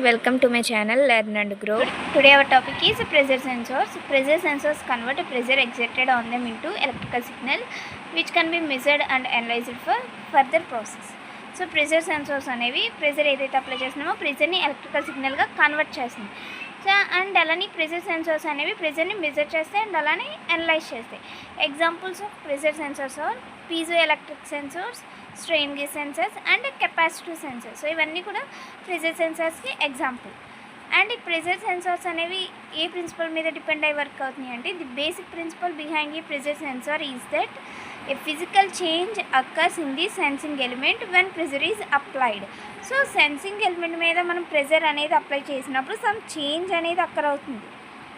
Welcome to my channel Learn and Grow. Today our topic is pressure sensors. Pressure sensors convert pressure exerted on them into electrical signal which can be measured and analyzed for further process. So pressure sensors అనేవి pressure ఏదైతే apply చేస్తున్నామో ప్రెజర్ని electrical సిగ్నల్గా convert చేస్తుంది. So and అలానే pressure sensors అనేవి ప్రెజర్ని measure చేస్తాయి అండ్ అలానే అనలైజ్ చేస్తాయి. Examples of pressure sensors are piezoelectric sensors, strain gauge sensors and capacitive sensors. So ఇవన్నీ కూడా ప్రెజర్ సెన్సార్స్కి ఎగ్జాంపుల్. అండ్ ఈ ప్రెజర్ సెన్సార్స్ అనేవి ఏ ప్రిన్సిపల్ మీద డిపెండ్ అయ్యి వర్క్ అవుతున్నాయి అంటే ది బేసిక్ ప్రిన్సిపల్ బిహైండ్ ఈ pressure censor is that a physical change occurs in the sensing element when pressure is applied. So sensing element మీద మనం ప్రెజర్ అనేది అప్లై చేసినప్పుడు సమ్ చేంజ్ అనేది అక్కర్ అవుతుంది.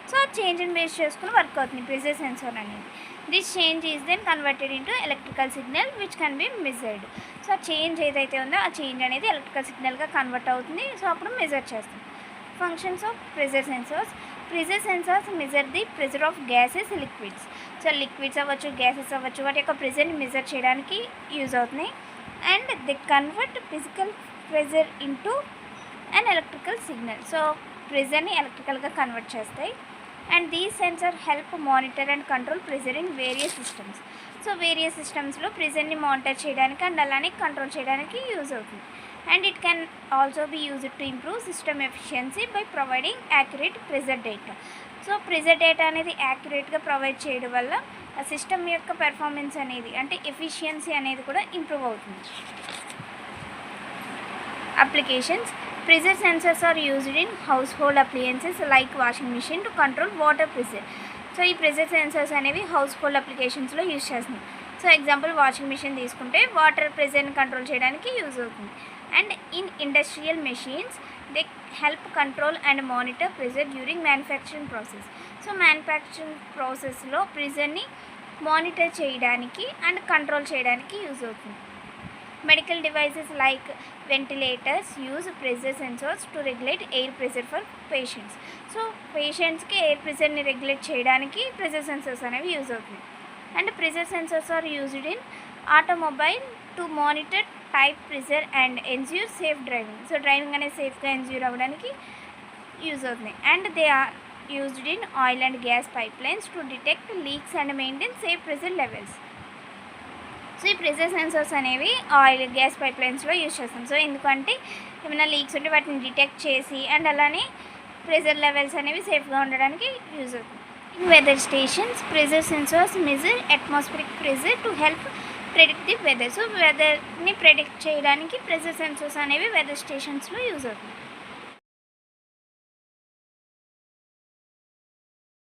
సో ఆ చేంజ్ని బేస్ చేసుకుని వర్క్ అవుతుంది ప్రెజర్ సెన్సార్ అనేది. This change is then converted into electrical signal which can be measured. So ఆ చేంజ్ ఏదైతే ఉందో ఆ చేంజ్ అనేది ఎలక్ట్రికల్ సిగ్నల్గా కన్వర్ట్ అవుతుంది. సో అప్పుడు మెజర్ చేస్తాం. Functions of pressure sensors. Pressure sensors measure the pressure of gases, liquids. So liquids అవ్వచ్చు, గ్యాసెస్ అవ్వచ్చు, వాటి యొక్క ప్రెజర్ని మెజర్ చేయడానికి యూజ్ అవుతున్నాయి. And the convert physical pressure into and electrical signal. So ప్రెజర్ని ఎలక్ట్రికల్గా కన్వర్ట్ చేస్తాయి. And these sensor help monitor and control pressure in various systems. So various సిస్టమ్స్లో ప్రెజర్ని మానిటర్ చేయడానికి అండ్ అలానే కంట్రోల్ చేయడానికి యూజ్ అవుతుంది. And it can also be used to improve system efficiency by providing accurate pressure data. So pressure data అనేది యాక్యురేట్గా provide చేయడం వల్ల ఆ సిస్టమ్ యొక్క పెర్ఫార్మెన్స్ అనేది అంటే ఎఫిషియన్సీ అనేది కూడా ఇంప్రూవ్ అవుతుంది. Applications. Pressure sensors are used in household appliances like washing machine to control water pressure. So ఈ ప్రెజర్ సెన్సర్స్ అనేవి హౌస్ హోల్డ్ అప్లికేషన్స్లో యూజ్ చేస్తున్నాం. సో ఎగ్జాంపుల్ వాషింగ్ మిషన్ తీసుకుంటే వాటర్ ప్రెజర్ని కంట్రోల్ చేయడానికి యూజ్ అవుతుంది. And in industrial machines they help control and monitor pressure during manufacturing process. So manufacturing ప్రాసెస్లో ప్రెజర్ని మానిటర్ చేయడానికి అండ్ కంట్రోల్ చేయడానికి యూజ్ అవుతుంది. Medical devices like ventilators use pressure sensors to regulate air pressure for patients. So పేషెంట్స్కి air ప్రెజర్ని regulate చేయడానికి pressure sensors అనేవి use అవుతుంది. And pressure sensors are used in automobile to monitor tyre pressure and ensure safe driving. So driving అనేది సేఫ్గా ensure అవ్వడానికి use అవుతుంది. And they are used in oil and gas pipelines to detect leaks and maintain safe pressure levels. So ఈ pressure sensors అనేవి oil gas పైప్ లైన్స్లో use చేస్తాం. So ఎందుకంటే ఏమైనా లీక్స్ ఉంటే వాటిని డిటెక్ట్ చేసి అండ్ అలానే ప్రెజర్ లెవెల్స్ అనేవి సేఫ్గా ఉండడానికి యూజ్ అవుతుంది. In weather stations pressure sensors measure atmospheric pressure to help predict the weather. So వెదర్ని ప్రెడిక్ట్ చేయడానికి ప్రెజర్ సెన్సార్స్ అనేవి వెదర్ స్టేషన్స్లో యూజ్ అవుతుంది.